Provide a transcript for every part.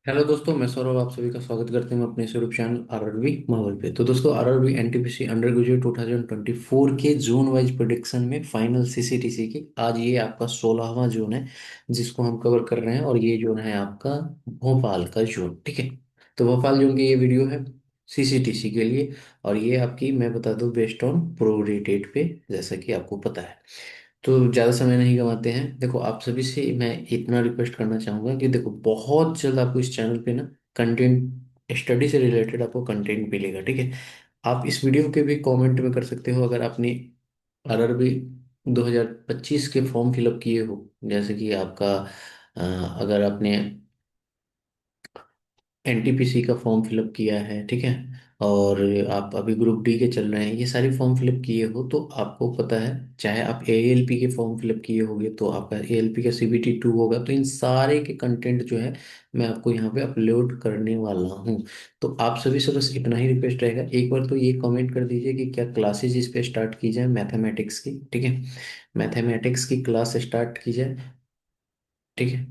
Hello दोस्तों, मैं सौरभ आप सभी का स्वागत करते हैं अपने यूट्यूब चैनल आरआरबी माहौल पे। तो दोस्तों, आरआरबी एनटीपीसी अंडर ग्रेजुएट 2024 के जोन वाइज प्रोडिक्शन में फाइनल सीसीटीसी की आज ये आपका 16वां जोन है जिसको हम कवर कर रहे हैं। और ये जोन है आपका भोपाल का जोन। ठीक है, तो भोपाल जोन की ये वीडियो है सीसीटीसी के लिए। और ये आपकी मैं बता दूं बेस्ड ऑन प्रोरेटेड डेट पे, जैसा कि आपको पता है। तो ज़्यादा समय नहीं गंवाते हैं। देखो, आप सभी से मैं इतना रिक्वेस्ट करना चाहूँगा कि देखो, बहुत जल्द आपको इस चैनल पे ना कंटेंट, स्टडी से रिलेटेड आपको कंटेंट मिलेगा। ठीक है, आप इस वीडियो के भी कमेंट में कर सकते हो अगर आपने आरआरबी 2025 के फॉर्म फिलअप किए हो। जैसे कि आपका अगर आपने एनटीपीसी का फॉर्म फिलअप किया है, ठीक है, और आप अभी ग्रुप डी के चल रहे हैं, ये सारे फॉर्म फिलअप किए हो तो आपको पता है। चाहे आप एएलपी के फॉर्म फिलअप किए होंगे तो आपका एएलपी का सीबीटी 2 होगा। तो इन सारे के कंटेंट जो है मैं आपको यहाँ पे अपलोड करने वाला हूँ। तो आप सभी से बस इतना ही रिक्वेस्ट रहेगा, एक बार तो ये कमेंट कर दीजिए कि क्या क्लासेज इस पे स्टार्ट की जाए मैथमेटिक्स की। ठीक है, मैथमेटिक्स की क्लास स्टार्ट की जाए। ठीक है,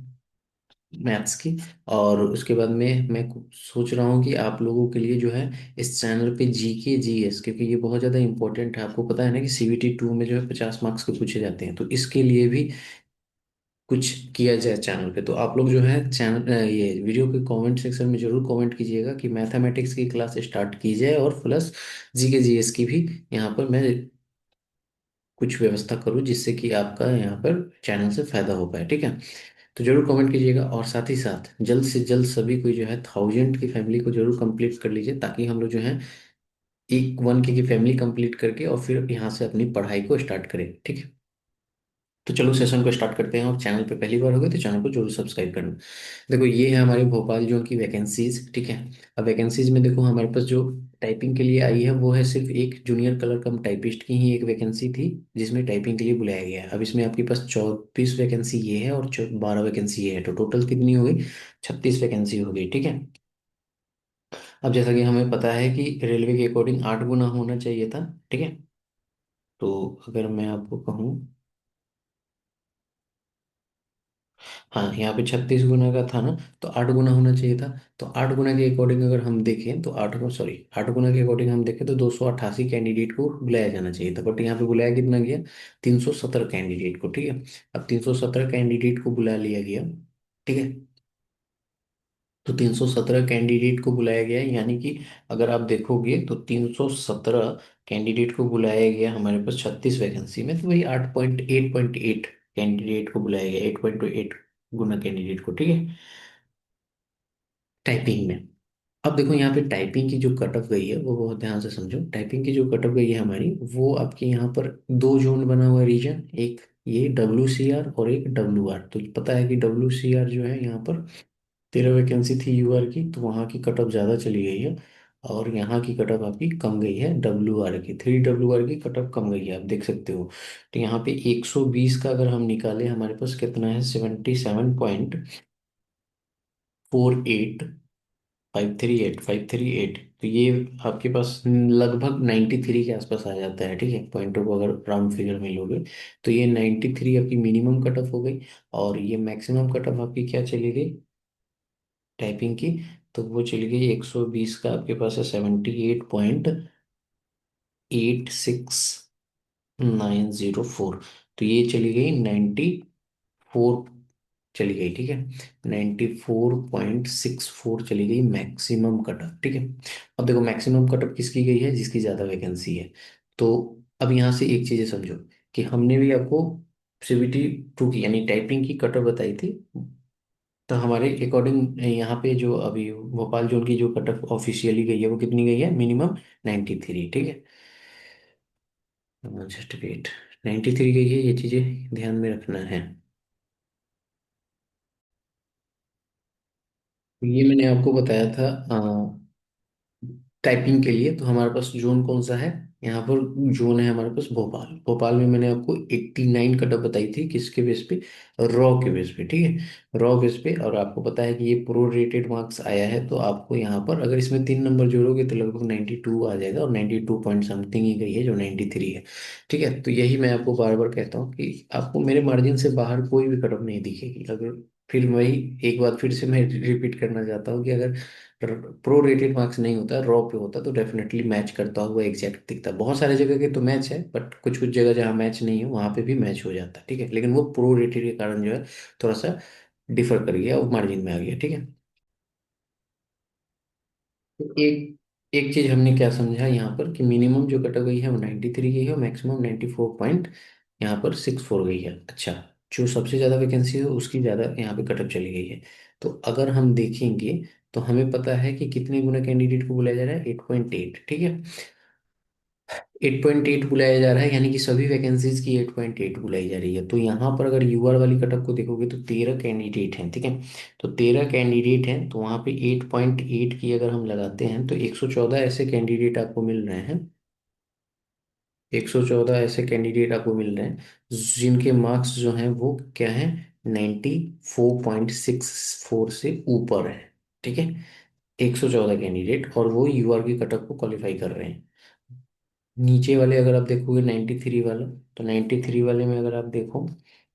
मैथ्स की। और उसके बाद में मैं सोच रहा हूँ कि आप लोगों के लिए जो है इस चैनल पे जीके जीएस, क्योंकि ये बहुत ज़्यादा इंपॉर्टेंट है। आपको पता है ना कि सीबीटी 2 में जो है 50 मार्क्स के पूछे जाते हैं, तो इसके लिए भी कुछ किया जाए चैनल पे। तो आप लोग जो है चैनल ये वीडियो के कमेंट सेक्शन में जरूर कमेंट कीजिएगा कि मैथमेटिक्स की क्लास स्टार्ट की जाए और प्लस जीके जीएस की भी यहाँ पर मैं कुछ व्यवस्था करूँ जिससे कि आपका यहाँ पर चैनल से फायदा हो पाए। ठीक है, तो जरूर कमेंट कीजिएगा। और साथ ही साथ जल्द से जल्द सभी को जो है 1000 की फैमिली को जरूर कंप्लीट कर लीजिए, ताकि हम लोग जो है एक 1K की फैमिली कंप्लीट करके और फिर यहाँ से अपनी पढ़ाई को स्टार्ट करें। ठीक है, तो चलो सेशन को स्टार्ट करते हैं। और चैनल पे पहली बार हो गए तो चैनल को जरूर सब्सक्राइब करना। देखो, ये है हमारे भोपाल जोन की वैकेंसीज। ठीक है, अब वैकेंसीज में देखो हमारे पास जो टाइपिंग के लिए आई है वो है सिर्फ एक जूनियर कलर कम टाइपिस्ट की ही एक वैकेंसी थी जिसमें टाइपिंग के लिए बुलाया गया है। अब इसमें आपके पास 24 वैकेंसी ये है और 12 वैकेंसी ये है, तो टोटल कितनी हो गई? 36 वैकेंसी हो गई। ठीक है, अब जैसा कि हमें पता है कि रेलवे के अकॉर्डिंग 8 गुना होना चाहिए था। ठीक है, तो अगर मैं आपको कहूँ, हाँ, यहाँ पे 36 गुना का था ना, तो 8 गुना होना चाहिए था। तो 8 गुना के अकॉर्डिंग अगर हम देखें तो 8 गुना के अकॉर्डिंग हम देखें तो 288 कैंडिडेट को बुलाया जाना चाहिए था, बट यहाँ पे बुलाया कितना गया? 317 कैंडिडेट को। ठीक है, अब 317 कैंडिडेट को बुला लिया गया। ठीक है, तो 317 कैंडिडेट को बुलाया गया है, यानी कि अगर आप देखोगे तो 317 कैंडिडेट को बुलाया गया हमारे पास 36 वैकेंसी में, तो वही 8.8 कैंडिडेट को बुलाया गया, 8.8 गुना कैंडिडेट को। ठीक है, टाइपिंग में। अब देखो, यहाँ पे टाइपिंग की जो कट ऑफ गई है वो बहुत ध्यान से समझो। टाइपिंग की जो कट ऑफ गई है हमारी, वो आपके यहाँ पर दो जोन बना हुआ है रीजन, एक ये WCR और एक WR। तो पता है कि WCR जो है यहाँ पर 13 वैकेंसी थी यूआर की, तो वहाँ की कट ऑफ ज़्यादा चली गई है। और यहाँ की कट ऑफ आपकी कम गई है, WR की 3WR की कट ऑफ कम गई है, आप देख सकते हो। तो यहाँ पे 120 का अगर हम निकाले, हमारे पास कितना है? 77.48 तो ये आपके पास लगभग 93 के आसपास आ जाता है। ठीक है, पॉइंटों को अगर राउंड फिगर में लोगे तो ये 93 आपकी मिनिमम कट ऑफ हो गई। और ये मैक्सिमम कट ऑफ आपकी क्या चली गई टाइपिंग की? तो वो चली गई 120 का आपके पास है 78.86 904। तो ये चली गई 94 चली गई। ठीक है, 94.64 चली गई मैक्सिमम कटअप। ठीक है, अब देखो मैक्सिमम कटअप किसकी गई है? जिसकी ज़्यादा वैकेंसी है। तो अब यहाँ से एक चीज़ समझो कि हमने भी आपको सीबीटी 2 की यानी टाइपिंग की कटअप बताई थी। तो हमारे अकॉर्डिंग यहाँ पे जो अभी भोपाल जोन की जो कटअप ऑफिशियली गई है वो कितनी गई है? मिनिमम 93। ठीक है, जस्ट वेट, 93 गई है, ये चीज़ें ध्यान में रखना है। ये मैंने आपको बताया था टाइपिंग के लिए। तो हमारे पास जोन कौन सा है? यहाँ पर जोन है हमारे पास भोपाल। भोपाल में मैंने आपको 89 कटअप बताई थी, किसके बेस पे? रॉ के बेस पे। ठीक है, रॉ बेस पे। और आपको पता है कि ये प्रो रेटेड मार्क्स आया है, तो आपको यहाँ पर अगर इसमें 3 नंबर जोड़ोगे तो लगभग 92 आ जाएगा, और 92 पॉइंट समथिंग ही गई है जो 93 है। ठीक है, तो यही मैं आपको बार बार कहता हूँ कि आपको मेरे मार्जिन से बाहर कोई भी कटअप नहीं दिखेगी। अगर फिर वही एक बात फिर से मैं रिपीट करना चाहता हूँ कि अगर प्रो रेटेड मार्क्स नहीं होता, रॉ पे होता, तो डेफिनेटली मैच करता हुआ एग्जैक्ट दिखता। बहुत सारे जगह के तो मैच है, बट कुछ कुछ जगह जहाँ मैच नहीं है वहाँ पे भी मैच हो जाता है, ठीक है। लेकिन वो प्रो रेटेड के कारण जो है थोड़ा सा डिफर कर गया, वो मार्जिन में आ गया, ठीक है। तो एक चीज हमने क्या समझा यहाँ पर कि मिनिमम जो कट गई है वो 93 गई है, और मैक्सिमम 94 पॉइंट यहाँ पर 64 गई है। अच्छा, जो सबसे ज़्यादा वैकेंसी है उसकी ज़्यादा यहाँ पे कटअप चली गई है। तो अगर हम देखेंगे तो हमें पता है कि कितने गुना कैंडिडेट को बुलाया जा रहा है, 8.8, ठीक है। 8.8 बुलाया जा रहा है, यानी कि सभी वैकेंसीज की 8.8 बुलाई जा रही है। तो यहाँ पर अगर यूआर वाली कटअप को देखोगे तो 13 कैंडिडेट हैं, ठीक है। तो 13 कैंडिडेट हैं, तो वहाँ पे 8.8 की अगर हम लगाते हैं तो 114 ऐसे कैंडिडेट आपको मिल रहे हैं। 114 ऐसे कैंडिडेट आपको मिल रहे हैं जिनके मार्क्स जो हैं वो क्या है, 94.64 से ऊपर है, ठीक है। 114 कैंडिडेट, और वो यूआर की कटअप को क्वालिफाई कर रहे हैं। नीचे वाले अगर आप देखोगे 93 वाला, तो 93 वाले में अगर आप देखो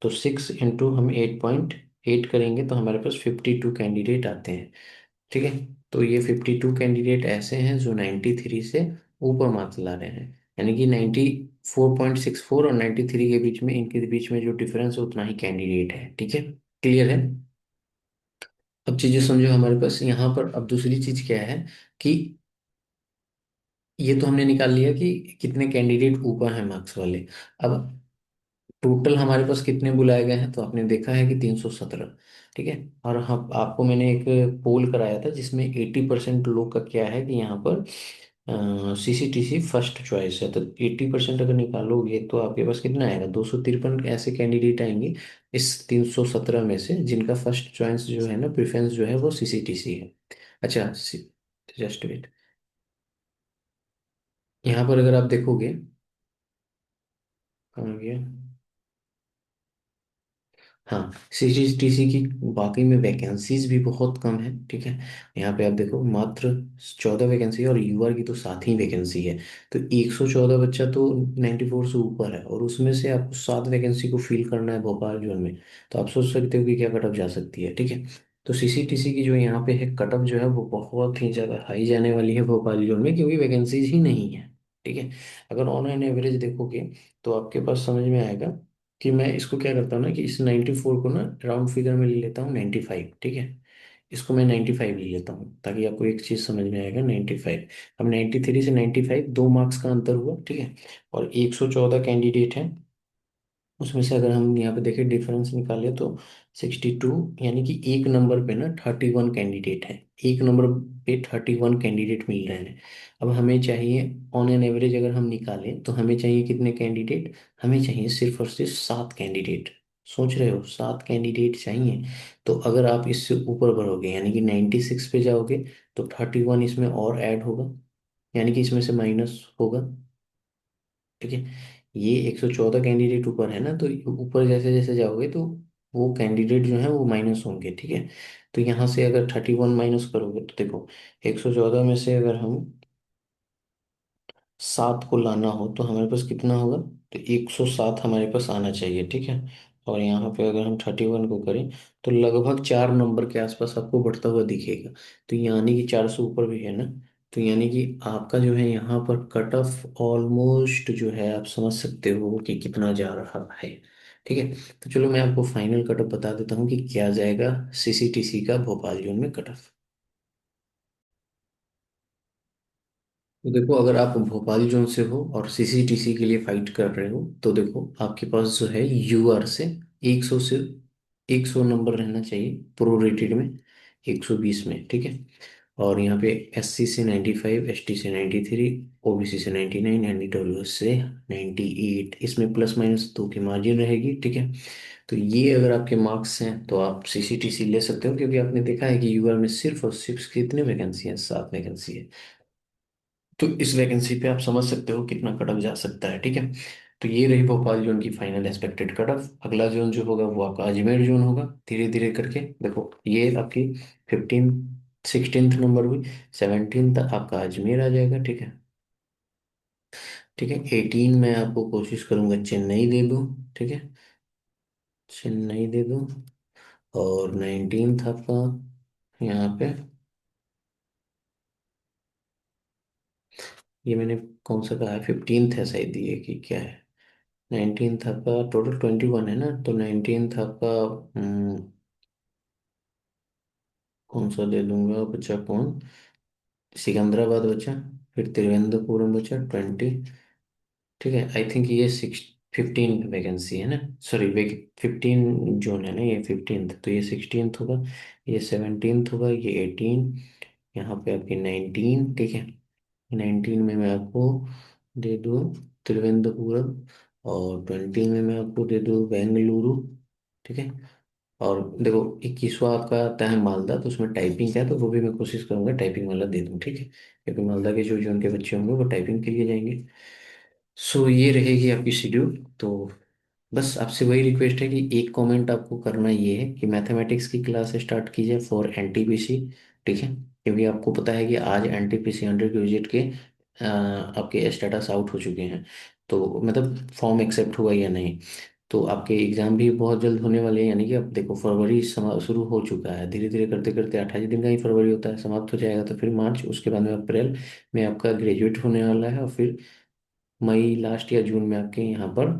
तो 6 इंटू हम 8.8 करेंगे तो हमारे पास 52 कैंडिडेट आते हैं, ठीक है। तो ये 52 कैंडिडेट ऐसे हैं जो 93 से ऊपर मार्क्स ला रहे हैं, यानी कि 94.64 और 93 के बीच में, इनके बीच में जो डिफरेंस है उतना ही कैंडिडेट है, ठीक है। क्लियर है। अब चीजें समझो, हमारे पास यहाँ पर अब दूसरी चीज क्या है कि ये तो हमने निकाल लिया कि कितने कैंडिडेट ऊपर हैं मार्क्स वाले। अब टोटल हमारे पास कितने बुलाए गए हैं, तो आपने देखा है कि 317, ठीक है। और हम आपको मैंने एक पोल कराया था जिसमें 80% लोग का क्या है कि यहाँ पर सीसीटीसी फर्स्ट चॉइस है। तो 80% अगर निकालोगे तो आपके पास कितना आएगा, 253 ऐसे कैंडिडेट आएंगे इस 317 में से जिनका फर्स्ट चॉइस जो है ना, प्रेफरेंस जो है वो सीसीटीसी है। अच्छा, जस्ट वेट, यहाँ पर अगर आप देखोगे, कहाँ गया, हाँ, सीजीटीसी की बाकी में वैकेंसीज भी बहुत कम है, ठीक है। यहाँ पे आप देखो मात्र 14 वैकेंसी है, और यूआर की तो 7 ही वैकेंसी है। तो 114 बच्चा तो 94 से ऊपर है, और उसमें से आपको 7 वैकेंसी को फिल करना है भोपाल जोन में। तो आप सोच सकते हो कि क्या कटअप जा सकती है, ठीक है। तो सीसीटीसी की जो यहाँ पे है कटअप जो है वो बहुत ही ज़्यादा हाई जाने वाली है भोपाल जोन में, क्योंकि वैकेंसीज ही नहीं है, ठीक है। अगर ऑन एन एवरेज देखोगे तो आपके पास समझ में आएगा कि मैं इसको क्या करता हूँ ना, कि इस 94 को ना राउंड फिगर में ले लेता हूँ 95, ठीक है। इसको मैं 95 ले लेता हूँ ताकि आपको एक चीज़ समझ में आएगा, 95। अब 93 से 95 2 मार्क्स का अंतर हुआ, ठीक है। और 114 कैंडिडेट हैं, उसमें से अगर हम यहाँ पे देखें डिफरेंस निकाले तो 62, यानी कि एक नंबर पे ना 31 कैंडिडेट है। एक नंबर पे 31 कैंडिडेट मिल रहे हैं। अब हमें चाहिए ऑन एन एवरेज अगर हम निकालें तो हमें चाहिए कितने कैंडिडेट, हमें चाहिए सिर्फ और सिर्फ 7 कैंडिडेट। सोच रहे हो, 7 कैंडिडेट चाहिए। तो अगर आप इससे ऊपर बढ़ोगे यानी कि 96 पे जाओगे तो 31 इसमें और ऐड होगा, यानी कि इसमें से माइनस होगा, ठीक है। ये 114 कैंडिडेट ऊपर है ना, तो ऊपर जैसे जैसे जाओगे तो वो कैंडिडेट जो है वो माइनस होंगे, ठीक है। तो यहाँ से अगर 31 माइनस करोगे तो देखो, 114 में से अगर हम 7 को लाना हो तो हमारे पास कितना होगा, तो 107 हमारे पास आना चाहिए, ठीक है। और यहाँ पे अगर हम 31 को करें तो लगभग 4 नंबर के आसपास आपको बढ़ता हुआ दिखेगा। तो यानी कि 400 ऊपर भी है ना। तो यानी कि आपका जो है यहाँ पर कट ऑफ ऑलमोस्ट जो है आप समझ सकते हो कि कितना जा रहा है, ठीक है। तो चलो मैं आपको फाइनल कट ऑफ बता देता हूँ कि क्या जाएगा सीसीटीसी का भोपाल जोन में कट ऑफ। तो देखो, अगर आप भोपाल जोन से हो और सीसीटीसी के लिए फाइट कर रहे हो तो देखो आपके पास जो है यूआर से 100 से 100 नंबर रहना चाहिए प्रो रेटेड में, 120 में, ठीक है। और यहाँ पे एससी से 95, एसटी से 93, ओबीसी से 99 एंड ईडब्ल्यूएस से 98, इसमें प्लस माइनस 2 की मार्जिन रहेगी, ठीक है। तो ये अगर आपके मार्क्स हैं तो आप सीसीटीसी ले सकते हो, क्योंकि आपने देखा है कि यूआर में सिर्फ और सिर्फ कितने वैकेंसी हैं, 7 वैकेंसी है। तो इस वैकेंसी पे आप समझ सकते हो कितना कट ऑफ जा सकता है, ठीक है। तो ये रही भोपाल जोन की फाइनल एक्सपेक्टेड कट ऑफ। अगला जोन जो होगा वो आपका अजमेर जोन होगा। धीरे धीरे करके देखो, ये आपकी 15 16 नंबर हुई, 17 आपका अजमेर आ जाएगा, ठीक है। ठीक है, 18 में आपको कोशिश करूंगा चेन्नई दे दूं, ठीक है, चेन्नई दे दूं। और 19th आपका यहाँ पे, ये मैंने कौन सा कहा है, 15th है शायद ये कि क्या है। 19th आपका टोटल 21 है ना, तो 19th आपका कौन सा दे दूंगा, बचा कौन, सिकंदराबाद बचा, फिर तिरुवनंतपुरम बचा 20। ठीक है, आई थिंक ये 15 वैकेंसी है ना, सॉरी 15 जोन है ना, ये 15th, तो ये 16th होगा, ये 17th होगा, ये 18, यहाँ पे आपकी 19। ठीक है, 19 में मैं आपको दे दूँ तिरुवनंतपुरम, और 20 में मैं आपको दे दूँ बेंगलुरु। ठीक है, और देखो 21वां आपका आता है मालदा, तो उसमें टाइपिंग का है, तो वो भी मैं कोशिश करूंगा टाइपिंग वाला दे दूँ। ठीक है, क्योंकि मालदा के जो जो उनके बच्चे होंगे वो टाइपिंग के लिए जाएंगे। सो ये रहेगी आपकी शेड्यूल। तो बस आपसे वही रिक्वेस्ट है कि एक कमेंट आपको करना ये है कि मैथमेटिक्स की क्लास स्टार्ट कीजिए फॉर एनटीपीसी। ठीक है, क्योंकि आपको पता है कि आज एनटीपीसी अंडर ग्रेजुएट के आपके स्टेटस आउट हो चुके हैं, तो मतलब फॉर्म एक्सेप्ट हुआ या नहीं। तो आपके एग्जाम भी बहुत जल्द होने वाले हैं, यानी कि अब देखो फरवरी शुरू हो चुका है, धीरे धीरे करते करते 28 दिन का ही फरवरी होता है, समाप्त हो जाएगा, तो फिर मार्च, उसके बाद में अप्रैल में आपका ग्रेजुएट होने वाला है, और फिर मई लास्ट या जून में आपके यहाँ पर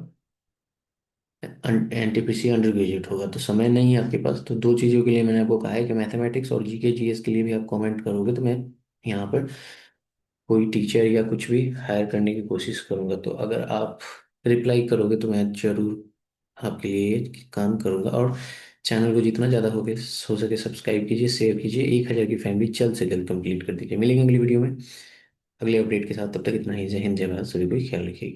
एनटीपीसी अंडर ग्रेजुएट होगा। तो समय नहीं है आपके पास, तो दो चीज़ों के लिए मैंने आपको कहा है कि मैथमेटिक्स और जीके जीएस के लिए भी आप कमेंट करोगे तो मैं यहाँ पर कोई टीचर या कुछ भी हायर करने की कोशिश करूँगा। तो अगर आप रिप्लाई करोगे तो मैं जरूर आपके लिए ये काम करूँगा। और चैनल को जितना ज़्यादा हो सके सब्सक्राइब कीजिए, शेयर कीजिए, 1000 की फैमिली जल्द से जल्द कंप्लीट कर दीजिए। मिलेंगे अगली वीडियो में अगले अपडेट के साथ, तब तक इतना ही। जय हिंद, जय भारत, सभी को ख्याल रखिएगा।